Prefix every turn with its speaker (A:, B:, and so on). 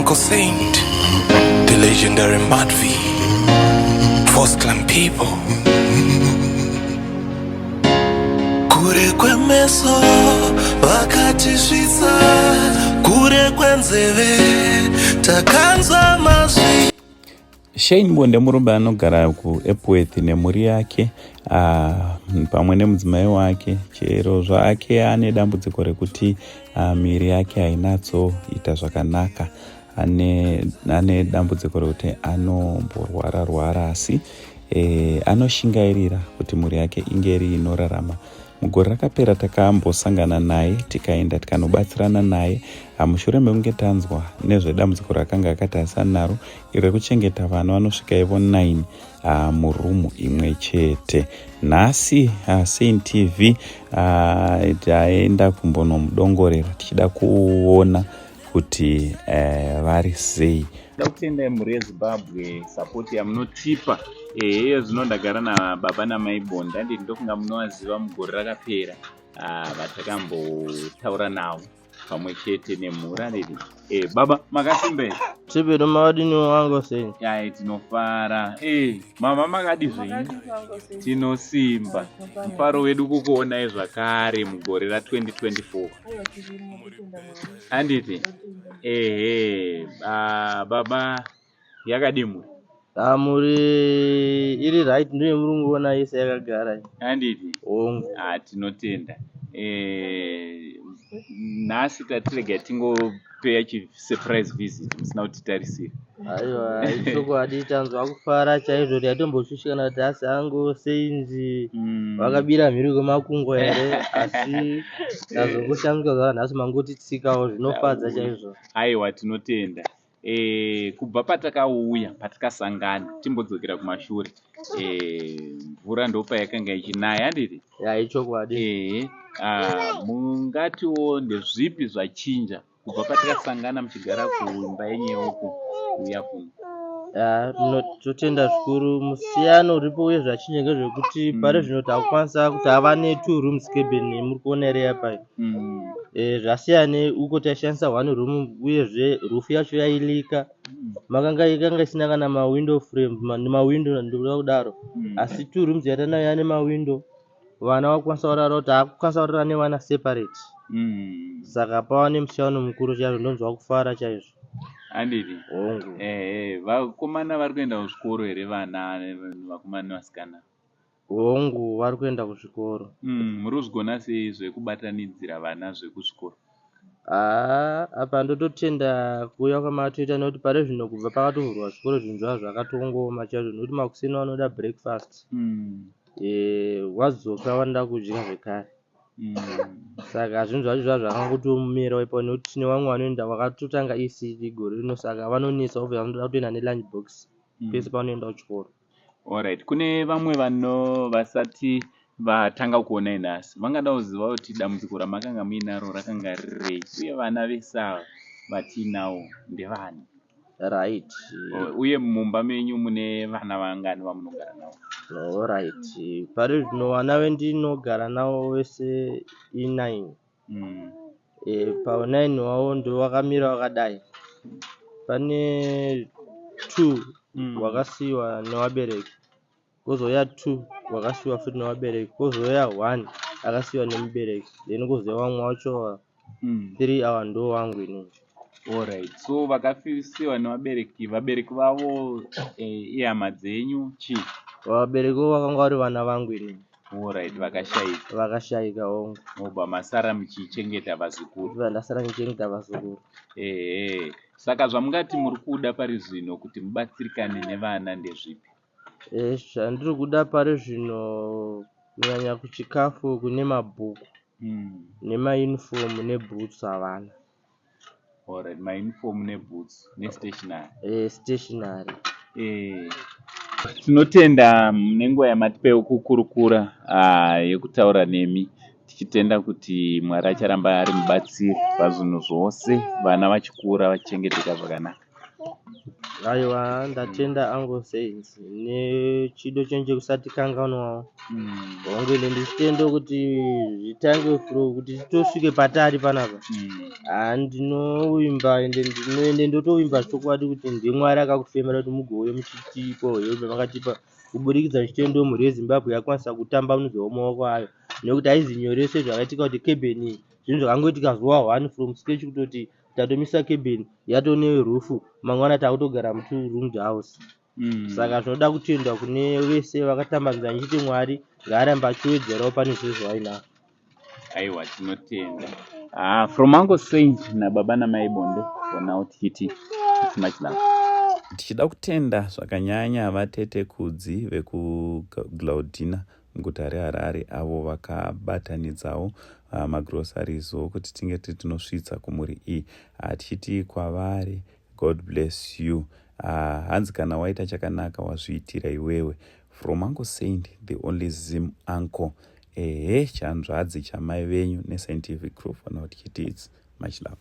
A: Uncle Saint, the legendary Madvi, First Clan people. Kure kwemeso vakatishvitsa, kure kwenzeve takanzwa mazvi.
B: Shane Bonde murume anogara kuEpworth nemhuri yake pamwe nemudzimai wake. Chero zvake ane dambudziko rekuti miri yake hainatsoita zvakanaka. Ane dambudziko rekuti anomborwara asi anoshingairira kuti mhuri yake inge iri inorarama. Mugore rakapera takambosangana naye tikaenda tikanobatsirana naye mushure mekunge tanzwa nezvedambudziko rakanga akati asana naro rekuchengeta vana vanosvika ivo 9 murumu imwe chete. Nhasi Saint TV taenda kumbonomudongorera tichida kuona kuti vari sei. Ndinoda kutenda mhuri yeZimbabwe sapoti yamunotipa. Iyo zvino ndagara nababa namai Bonde, handiti ndokunga munovaziva mugore rakapera vatakambotaura navo pamwe chete nemhuri. Handiti baba makasimbei?
C: Tibedo mawadini wangu sei?
B: Yai tinofara. Mama makadi zvei? Tinosimba. Mufaro wedu kukuonai zvakare mugore ra2024. Handiti baba yakadimwe?
C: Muri iri right ndiyo murunguona yese yakagara.
B: Handiti tinotenda. Nhasi tatirega tingopeya surprise visit musina kutitarisira.
C: Aiwa chokwadi tanzwa kufara chaizvo tatomboshushikana kuti asi angu Saint vakabira mhiri kwemakungo here asi tazongoshamika nhasi mangotitsikawo zvinofadza chaizvo.
B: Aiwa tinotenda. Kubva patakauya patakasangana timbodzokera kumashure mvura ndopayakanga ichinaya. Handiti
C: ichokwadi.
B: Mungatiwo ndezvipi zvachinja kubva patakasangana muchigara kuimba yenyeuko kuuya kuno?
C: Totenda zvikuru. Musiyano uripo uye zvachinja ngezvekuti pari zvino takukwanisa kuti ava ne2 rooms cabin muri kuona ere apa. Zvasiyana uko taishandisa 1 room uyezve rufu yacho yailika. Makanga isina kana mawindow frame nemawindo ndokuda kudaro. Asi 2 rooms yatanayo yane mawindo. Vana vakukwanisa kurara kuti akukwanisa kurara nevana separate. Saka pava nemusiyano mukuru chaizvo. Ndonzwa kufara chaizvo.
B: Handiti vakomana vari kuenda kuzvikoro here vana vakomana nevasikana?
C: Hongu vari kuenda kuzvikoro.
B: Muri kuzvigona sei zvekubatanidzira vana zvekuzvikoro?
C: Apa ndototenda kuuya kwamatoita nekuti pari zvino kubva pakatovhurwa zvikoro zvinhu zvavo zvakatongoma chaizvo nekuti makuseni vanoda breakfast. Wadzoka vanoda kudya zvekare. Saka zvinhu zvacho zvava zvakangotomumira ipapo nekuti tine vamwe vanoenda vakatotanga ECD gore rino saka vanonetsa obva vanoda kutoenda nelunch box pese pavanoenda kuchikoro. Alright, kune vamwe vasati vatanga kuonai nhasi vangada kuziva kuti dambudziko ramakanga muinaro rakanga rirei uye vana vese ava vatiinawo ndevani? Right.
B: Uye mumba menyu mune vana vangani vamunogara navo?
C: Alright. Pari zvino vana vendinogara navo vese i9. Pa9 wavo ndo vakamira vakadai. Pane 2 wakasiyiwa nevabereki, kozouya 2 wakasiyiwa futi nevabereki, kozouya 1 akasiyiwa nemubereki, then kozouya vamwe vacho 3 ava ndo vangu inini.
B: Alright, so vakasiyiwa nevabereki, vabereki vavo ihama dzenyu chii?
C: Vabereki vo vakanga vari vana vangu inini.
B: Alright, vakashayika hongu. Obva masara muchichengeta vazukuru? Ndasara ndichengeta vazukuru. Saka zvamungati muri kuda pari zvino kuti mubatsirikane nevana ndezvipi?
C: Zvandiri kuda pari zvino kunyanya kuchikafu, kune mabhuku nemauniform neboots avana.
B: Alright, mauniform neboots nestationary?
C: Stationary.
B: Tinotenda nenguva yamatipewo kukurukura yekutaura nemi, tichitenda kuti Mwari acharamba ari mubatsiri pazvinhu zvose, vana vachikura vachichengeteka zvakanaka.
C: aiwa ndatenda uncle saints nechido chenje kusati kanganwawo ongene ndichitendo kuti zvitange flow kuti titosvike patari panapa ndinoimba ende ndinoende ndotoimba zvokwadi kuti ndimwari akakufemera kuti mugouye muchitipo heupe makatipa kuburikidza nechitendo mhuri yezimbabwe yakwanisa kutambanudzawo maoko ayo nekuti haizi nyore sezvakaitika kuti kebeni zvinhu zvakangoitika zuva 1 from sketch kutoti tatomisa kebeni yatone rufu mangwana takutogara mu2-roomed house saka zvinoda kutendwa kune vese vakatambanudza nchiti mwari ngaaramba achiwedzerawo pane zvese zvainazvo.
B: Aiwa tinotenda. From Uncle Saint nababa namai Bonde for now tichiti it's much love. Tichida kutenda zvakanyanya vatete kudzi vekuglaudina muguta reHarare avo vakabatanidzawo magrosarizo kuti tinge tinosvitsa kumhuri iyi. Tichiti kwavari God bless you. Hanzi kana waita chakanaka wazviitira iwewe. From Uncle Saint, the only Zim uncle. Chanzvadzi chamai venyu nescientific group. It's much love.